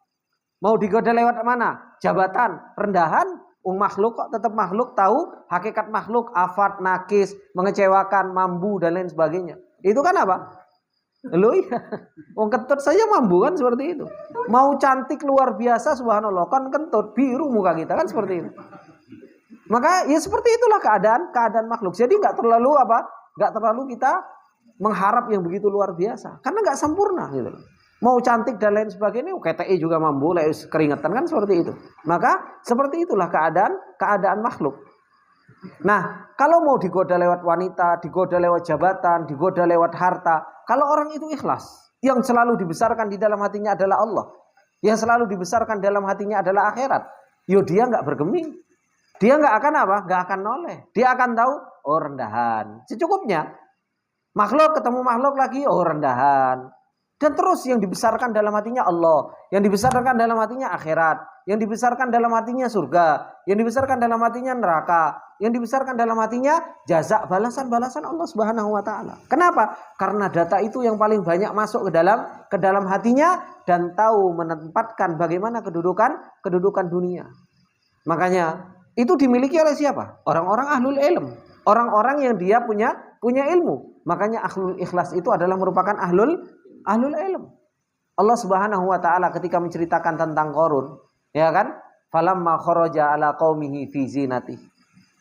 Mau digoda lewat mana? Jabatan, rendahan. Makhluk kok tetap makhluk, tahu hakikat makhluk, afat, nakis, mengecewakan, mambu dan lain sebagainya. Itu kan apa? Loh iya, wong kentut saja mambu kan seperti itu. Mau cantik luar biasa subhanallah kan kentut, biru muka kita kan seperti itu. Maka ya seperti itulah keadaan makhluk. Jadi nggak terlalu kita mengharap yang begitu luar biasa, karena nggak sempurna gitu. Mau cantik dan lain sebagainya, KTI juga mambu, keringetan kan seperti itu. Maka seperti itulah keadaan makhluk. Nah, kalau mau digoda lewat wanita, digoda lewat jabatan, digoda lewat harta, kalau orang itu ikhlas, yang selalu dibesarkan di dalam hatinya adalah Allah, yang selalu dibesarkan dalam hatinya adalah akhirat, yo dia nggak bergeming, dia nggak akan apa, nggak akan noleh, dia akan tahu, oh rendahan, secukupnya. Makhluk ketemu makhluk lagi, oh rendahan. Dan terus yang dibesarkan dalam hatinya Allah, yang dibesarkan dalam hatinya akhirat, yang dibesarkan dalam hatinya surga, yang dibesarkan dalam hatinya neraka, yang dibesarkan dalam hatinya jaza, balasan-balasan Allah Subhanahu wa taala. Kenapa? Karena data itu yang paling banyak masuk ke dalam hatinya dan tahu menempatkan bagaimana kedudukan dunia. Makanya itu dimiliki oleh siapa? Orang-orang ahlul ilm, orang-orang yang dia punya ilmu. Makanya ahlul ikhlas itu adalah merupakan ahlul ilm. Allah Subhanahu wa taala ketika menceritakan tentang Qarun, ya kan? Falamma kharaja ala qaumihi fi zinati.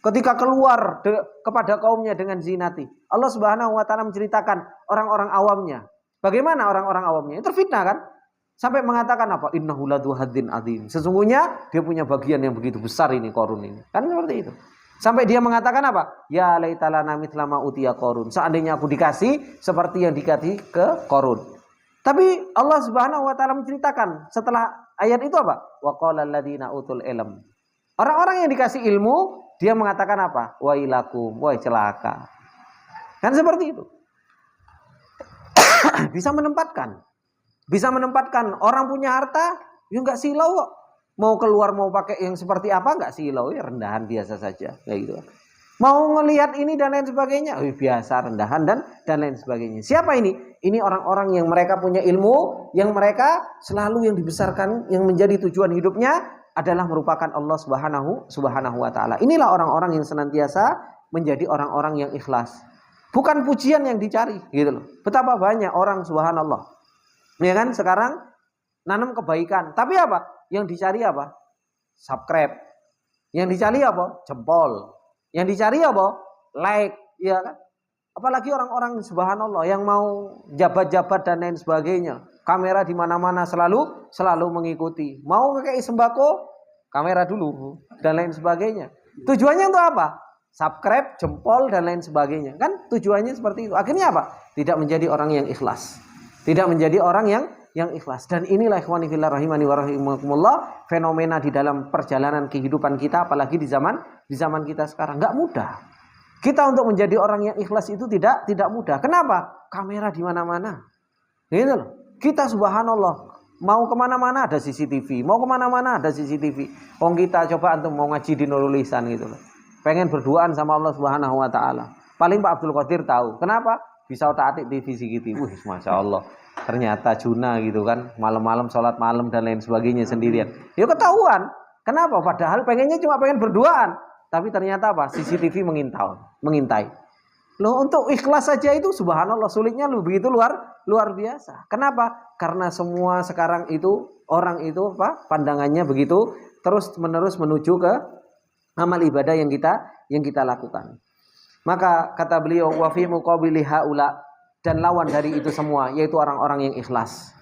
Ketika keluar kepada kaumnya dengan zinati. Allah Subhanahu wa taala menceritakan orang-orang awamnya. Bagaimana orang-orang awamnya? Terfitnah kan? Sampai mengatakan apa? Innahu ladu hadzin adzim. Sesungguhnya dia punya bagian yang begitu besar ini Qarun ini. Kan seperti itu. Sampai dia mengatakan apa? Ya laitalana mithla ma utiya Qarun. Seandainya aku dikasih seperti yang dikasih ke Qarun. Tapi Allah Subhanahu wa taala menceritakan setelah ayat itu apa? Wa qala alladziina utul ilm. Orang-orang yang dikasih ilmu, dia mengatakan apa? Wa ilakum, wah celaka. Kan seperti itu. Bisa menempatkan orang punya harta, ya enggak silau kok. Mau keluar mau pakai yang seperti apa enggak silau, ya rendahan biasa saja kayak gitu. Mau ngelihat ini dan lain sebagainya, biasa rendahan dan lain sebagainya. Siapa ini? Ini orang-orang yang mereka punya ilmu, yang mereka selalu yang dibesarkan, yang menjadi tujuan hidupnya adalah merupakan Allah Subhanahu wa taala. Inilah orang-orang yang senantiasa menjadi orang-orang yang ikhlas. Bukan pujian yang dicari, gitu loh. Betapa banyak orang subhanallah. Ya kan sekarang nanam kebaikan, tapi apa? Yang dicari apa? Subscribe. Yang dicari apa? Jempol. Yang dicari apa? Like, ya kan? Apalagi orang-orang subhanallah yang mau jabat-jabat dan lain sebagainya. Kamera di mana-mana selalu mengikuti. Mau ngekei sembako, kamera dulu dan lain sebagainya. Tujuannya untuk apa? Subscribe, jempol dan lain sebagainya. Kan tujuannya seperti itu. Akhirnya apa? Tidak menjadi orang yang ikhlas. Tidak menjadi orang yang ikhlas. Dan inilah ikhwani fillah rahimani wa rahimakumullah, fenomena di dalam perjalanan kehidupan kita, apalagi di zaman kita sekarang. Enggak mudah. Kita untuk menjadi orang yang ikhlas itu tidak mudah. Kenapa? Kamera di mana-mana. Gitu loh. Kita subhanallah mau kemana-mana ada CCTV, mau kemana-mana ada CCTV. Kita coba antum mau ngaji di Nurul Ihsan gitu loh. Pengen berduaan sama Allah Subhanahu wa taala. Paling Pak Abdul Qadir tahu. Kenapa? Bisa otak-atik TV CCTV. Masya Allah. Ternyata Juna gitu kan, malam-malam sholat malam dan lain sebagainya sendirian. Ya ketahuan. Kenapa? Padahal pengen berduaan, tapi ternyata apa? CCTV mengintai. Loh, untuk ikhlas saja itu subhanallah sulitnya begitu luar biasa. Kenapa? Karena semua sekarang itu orang itu apa? Pandangannya begitu terus-menerus menuju ke amal ibadah yang kita lakukan. Maka kata beliau wa fi muqabili haula, dan lawan dari itu semua yaitu orang-orang yang ikhlas.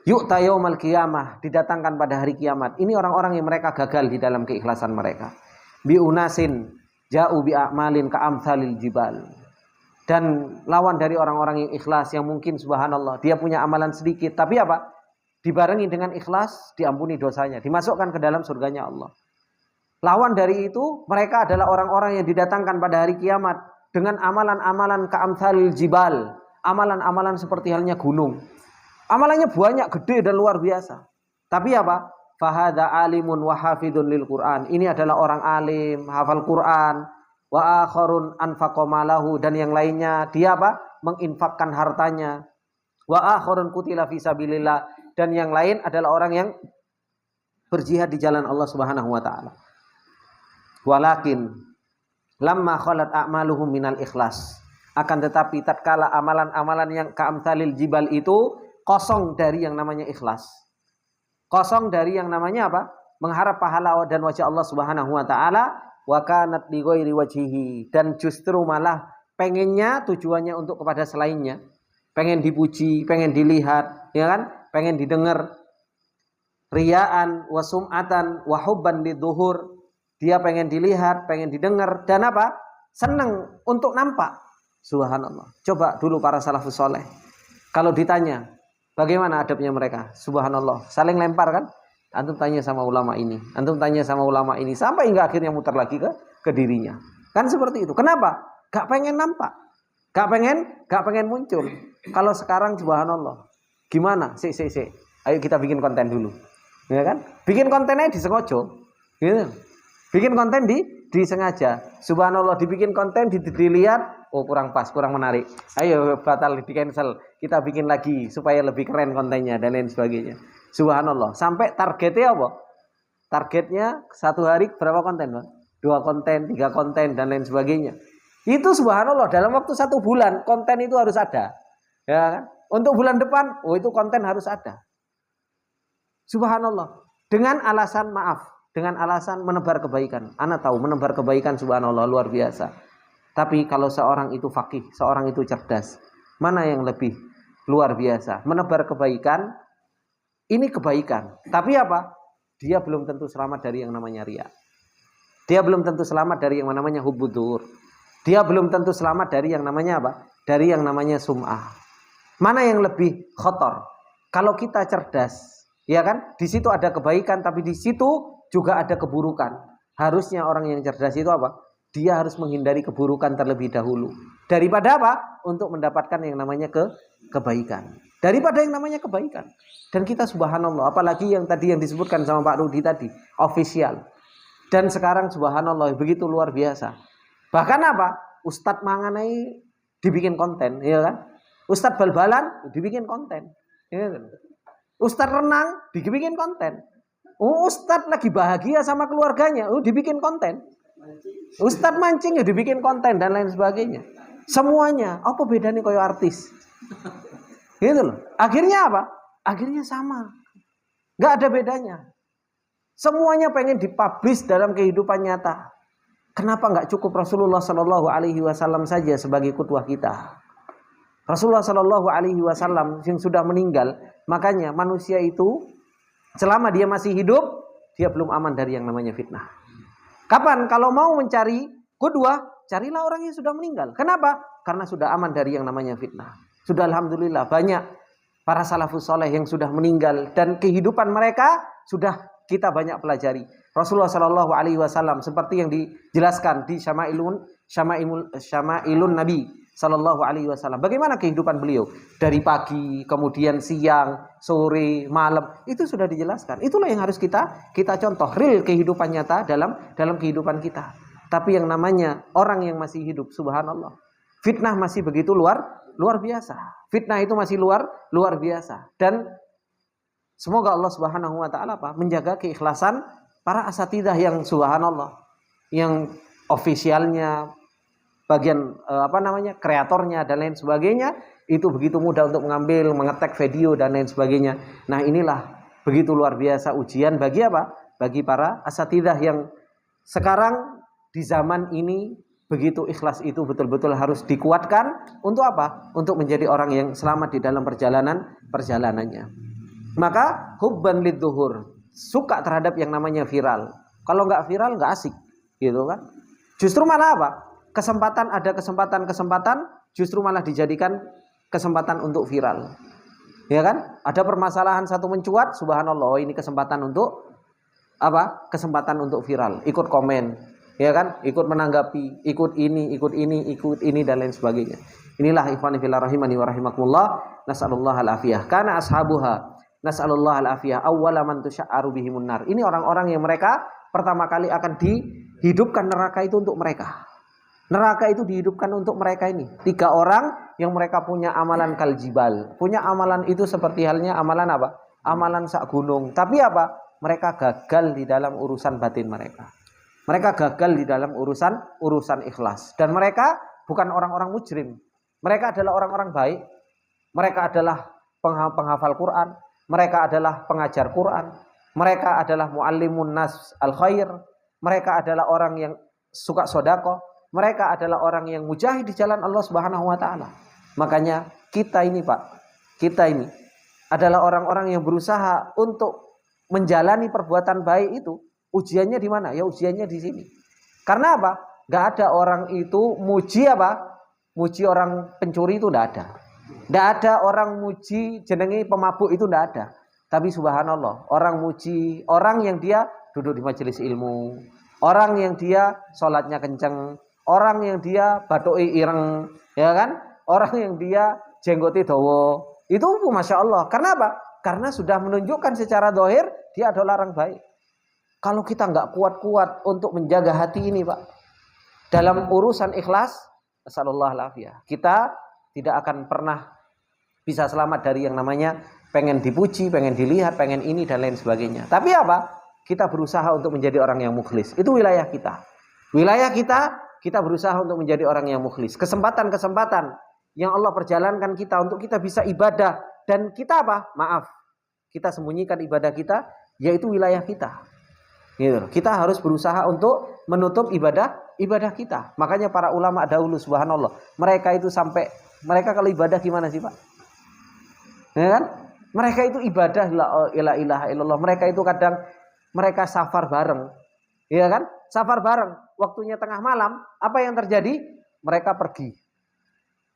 Yu'ta yaumal qiyamah, didatangkan pada hari kiamat. Ini orang-orang yang mereka gagal di dalam keikhlasan mereka. Bi unasin ja'u bi a'malin ka'amsalil jibal. Dan lawan dari orang-orang yang ikhlas yang mungkin subhanallah dia punya amalan sedikit, tapi apa? Dibarengi dengan ikhlas, diampuni dosanya, dimasukkan ke dalam surganya Allah. Lawan dari itu mereka adalah orang-orang yang didatangkan pada hari kiamat dengan amalan-amalan ka'amsalil jibal, amalan-amalan seperti halnya gunung. Amalannya banyak, gede dan luar biasa. Tapi apa? Fahada alimun wa hafidun lil Quran. Ini adalah orang alim, hafal Quran. Wa akharun anfaqa malahu, dan yang lainnya dia apa? Menginfakkan hartanya. Wa akharun qutila fi sabilillah, dan yang lain adalah orang yang berjihad di jalan Allah Subhanahu wa taala. Walakin lamma khalat a'maluhum minal ikhlas. Akan tetapi tatkala amalan-amalan yang ka'amsalil jibal itu kosong dari yang namanya ikhlas. Kosong dari yang namanya apa? Mengharap pahala dan wajah Allah Subhanahu wa taala, wa kanat li ghairi wajhihi, dan justru malah pengennya, tujuannya untuk kepada selainnya. Pengen dipuji, pengen dilihat, ya kan? Pengen didengar. Riyaan wa sum'atan wa hubban lidzuhur. Dia pengen dilihat, pengen didengar, dan apa? Senang untuk nampak. Subhanallah. Coba dulu para salafus soleh. Kalau ditanya, bagaimana adabnya mereka? Subhanallah. Saling lempar kan? Antum tanya sama ulama ini, antum tanya sama ulama ini, sampai hingga akhirnya muter lagi ke dirinya. Kan seperti itu. Kenapa? Gak pengen nampak. Gak pengen muncul. Kalau sekarang subhanallah. Gimana? Ayo kita bikin konten dulu. Ya kan? Bikin kontennya disengaja. Gitu. Bikin konten disengaja. Subhanallah, dibikin konten dilihat, oh kurang pas, kurang menarik. Ayo batal, di cancel. Kita bikin lagi supaya lebih keren kontennya dan lain sebagainya. Subhanallah. Sampai targetnya apa? Targetnya satu hari berapa konten, Bang? 2 konten, 3 konten dan lain sebagainya. Itu subhanallah dalam waktu 1 bulan konten itu harus ada. Ya kan? Untuk bulan depan, oh itu konten harus ada. Subhanallah. Dengan alasan maaf, dengan alasan menebar kebaikan. Ana tahu menebar kebaikan subhanallah luar biasa. Tapi kalau seorang itu faqih, seorang itu cerdas, mana yang lebih luar biasa? Menebar kebaikan, ini kebaikan. Tapi apa? Dia belum tentu selamat dari yang namanya riya. Dia belum tentu selamat dari yang namanya hubbudur. Dia belum tentu selamat dari yang namanya apa? Dari yang namanya sum'ah. Mana yang lebih khotor? Kalau kita cerdas, ya kan? Di situ ada kebaikan, tapi di situ juga ada keburukan. Harusnya orang yang cerdas itu apa? Dia harus menghindari keburukan terlebih dahulu. Daripada apa? Untuk mendapatkan yang namanya kebaikan. Daripada yang namanya kebaikan. Dan kita subhanallah, apalagi yang tadi yang disebutkan sama Pak Rudi tadi, official. Dan sekarang subhanallah begitu luar biasa. Bahkan apa? Ustadz Manganai dibikin konten, ya kan? Ustadz bal-balan dibikin konten. Ya kan? Ustadz renang dibikin konten. Oh, Ustadz lagi bahagia sama keluarganya, oh dibikin konten. Ustadz mancing ya dibikin konten dan lain sebagainya. Semuanya, apa bedanya kayak artis? Gitu loh. Akhirnya apa? Akhirnya sama. Gak ada bedanya. Semuanya pengen dipublish dalam kehidupan nyata. Kenapa gak cukup Rasulullah Shallallahu Alaihi Wasallam saja sebagai qudwah kita? Rasulullah Shallallahu Alaihi Wasallam yang sudah meninggal, makanya manusia itu selama dia masih hidup, dia belum aman dari yang namanya fitnah. Kapan? Kalau mau mencari qudwah, carilah orang yang sudah meninggal. Kenapa? Karena sudah aman dari yang namanya fitnah. Sudah alhamdulillah banyak para salafus soleh yang sudah meninggal dan kehidupan mereka sudah kita banyak pelajari. Rasulullah Shallallahu Alaihi Wasallam seperti yang dijelaskan di Syama'ilun Nabi Shallallahu Alaihi Wasallam. Bagaimana kehidupan beliau dari pagi, kemudian siang, sore, malam, itu sudah dijelaskan. Itulah yang harus kita contoh real kehidupan nyata dalam kehidupan kita. Tapi yang namanya orang yang masih hidup, subhanallah, fitnah masih begitu luar biasa. Fitnah itu masih luar biasa. Dan semoga Allah Subhanahu wa taala menjaga keikhlasan para asatidzah yang subhanallah, yang ofisialnya, bagian kreatornya dan lain sebagainya, itu begitu mudah untuk mengambil, mengetek video dan lain sebagainya. Nah, inilah begitu luar biasa ujian bagi apa? Bagi para asatidzah yang sekarang di zaman ini begitu ikhlas itu betul-betul harus dikuatkan untuk apa? Untuk menjadi orang yang selamat di dalam perjalanannya. Maka hubban lidzuhur, suka terhadap yang namanya viral. Kalau nggak viral nggak asik, gitu kan? Justru malah apa? Ada kesempatan justru malah dijadikan kesempatan untuk viral. Ya kan? Ada permasalahan satu mencuat, subhanallah, ini kesempatan untuk apa? Kesempatan untuk viral, ikut komen, ya kan? Ikut menanggapi, ikut ini dan lain sebagainya. Inilah ikhwani fillah rahimani wa rahimakumullah, nas'alullah al-afiyah. Kana ashabuha nas'alullah al-afiyah awwala man tusya'aru bihimun nar. Ini orang-orang yang mereka pertama kali akan dihidupkan neraka itu untuk mereka. Neraka itu dihidupkan untuk mereka ini. 3 orang yang mereka punya amalan kaljibal. Punya amalan itu seperti halnya amalan apa? Amalan sak gunung. Tapi apa? Mereka gagal di dalam urusan batin mereka. Mereka gagal di dalam urusan ikhlas. Dan mereka bukan orang-orang mujrim. Mereka adalah orang-orang baik. Mereka adalah penghafal Quran. Mereka adalah pengajar Quran. Mereka adalah muallimun nas al-khair. Mereka adalah orang yang suka sedekah. Mereka adalah orang yang mujahid di jalan Allah Subhanahu wa taala. Makanya kita ini, Pak, kita ini adalah orang-orang yang berusaha untuk menjalani perbuatan baik itu. Ujiannya di mana? Ya ujiannya di sini. Karena apa? Gak ada orang itu muji apa? Muji orang pencuri itu gak ada. Gak ada orang muji jenengi pemabuk itu gak ada. Tapi subhanallah, orang muji orang yang dia duduk di majelis ilmu, orang yang dia sholatnya kenceng, orang yang dia batoi ireng, ya kan? Orang yang dia jenggoti dawa. Itu masya Allah. Karena apa? Karena sudah menunjukkan secara zahir dia adalah orang baik. Kalau kita nggak kuat-kuat untuk menjaga hati ini, Pak, dalam urusan ikhlas, nasallallahu alafiyah, kita tidak akan pernah bisa selamat dari yang namanya pengen dipuji, pengen dilihat, pengen ini dan lain sebagainya. Tapi apa? Kita berusaha untuk menjadi orang yang mukhlis. Itu wilayah kita. Wilayah kita berusaha untuk menjadi orang yang mukhlis. Kesempatan-kesempatan yang Allah perjalankan kita untuk kita bisa ibadah dan kita apa? Maaf, kita sembunyikan ibadah kita, yaitu wilayah kita. Gitu. Kita harus berusaha untuk menutup ibadah kita. Makanya para ulama dahulu subhanallah, mereka itu sampai mereka kalau ibadah gimana sih, Pak? Ya kan? Mereka itu ibadah la ilaha illallah. Mereka itu kadang mereka safar bareng. Ya kan? Safar bareng. Waktunya tengah malam, apa yang terjadi? Mereka pergi.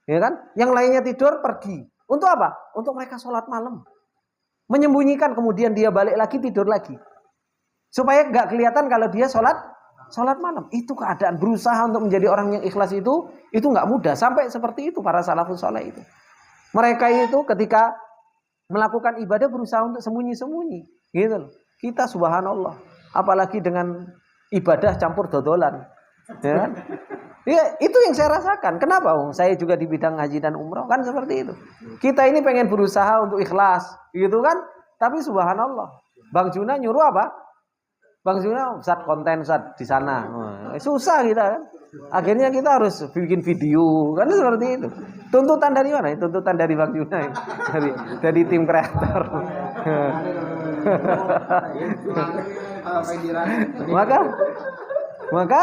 Ya kan? Yang lainnya tidur, pergi. Untuk apa? Untuk mereka sholat malam. Menyembunyikan, kemudian dia balik lagi, tidur lagi. Supaya gak kelihatan kalau dia sholat malam. Itu keadaan berusaha untuk menjadi orang yang ikhlas itu gak mudah. Sampai seperti itu para salafus saleh itu. Mereka itu ketika melakukan ibadah berusaha untuk sembunyi-sembunyi. Gitu loh. Kita subhanallah. Apalagi dengan ibadah campur dodolan. Ya kan? Ya, itu yang saya rasakan. Kenapa? Saya juga di bidang haji dan umroh kan seperti itu. Kita ini pengen berusaha untuk ikhlas, gitu kan? Tapi subhanallah, Bang Juna nyuruh apa? Bang Juna, Ustaz konten Ustaz di sana. Susah kita kan. Akhirnya kita harus bikin video, kan seperti itu. Tuntutan dari mana? Tuntutan dari Bang Juna, dari tim kreator. Maka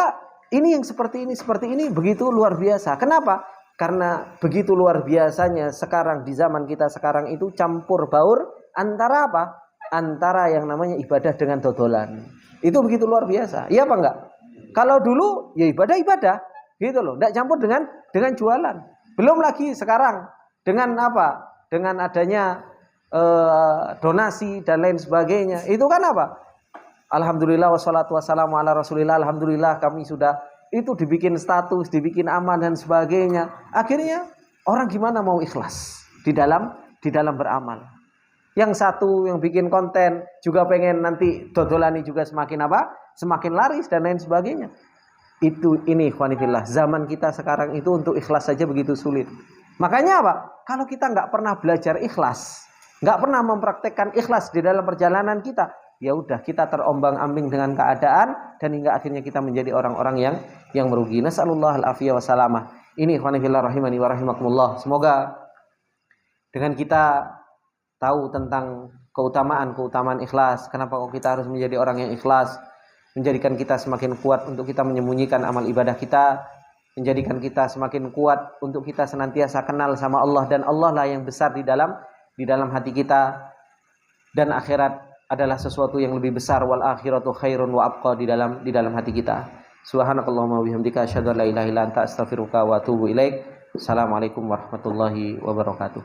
ini yang seperti ini begitu luar biasa. Kenapa? Karena begitu luar biasanya sekarang di zaman kita sekarang itu campur baur antara apa? Antara yang namanya ibadah dengan dodolan. Itu begitu luar biasa. Iya apa enggak? Kalau dulu ya ibadah gitu loh. Enggak campur dengan jualan. Belum lagi sekarang dengan apa? Dengan adanya donasi dan lain sebagainya. Itu kan apa? Alhamdulillah wassalatu wassalamu ala rasulillah. Alhamdulillah kami sudah itu dibikin status, dibikin aman dan sebagainya. Akhirnya orang gimana mau ikhlas di dalam beramal. Yang satu yang bikin konten juga pengen nanti dodolani juga semakin apa? Semakin laris dan lain sebagainya. Ini ikhwanifillah, zaman kita sekarang itu untuk ikhlas saja begitu sulit. Makanya apa? Kalau kita nggak pernah belajar ikhlas, nggak pernah mempraktekkan ikhlas di dalam perjalanan kita, ya udah kita terombang-ambing dengan keadaan dan hingga akhirnya kita menjadi orang-orang yang merugi. Nasallallahu al-afiyah wassalamah. Ini ikhwanifillah rahimani wa rahimakumullah. Semoga dengan kita tahu tentang keutamaan ikhlas, kenapa kok kita harus menjadi orang yang ikhlas, menjadikan kita semakin kuat untuk kita menyembunyikan amal ibadah kita, menjadikan kita semakin kuat untuk kita senantiasa kenal sama Allah, dan Allah lah yang besar di dalam hati kita, dan akhirat adalah sesuatu yang lebih besar, wal akhiratu khairun wa abqa di dalam hati kita. Subhanakallahumma wa bihamdika asyhadu an la ilaha illa anta astaghfiruka wa atubu ilaik. Assalamualaikum warahmatullahi wabarakatuh.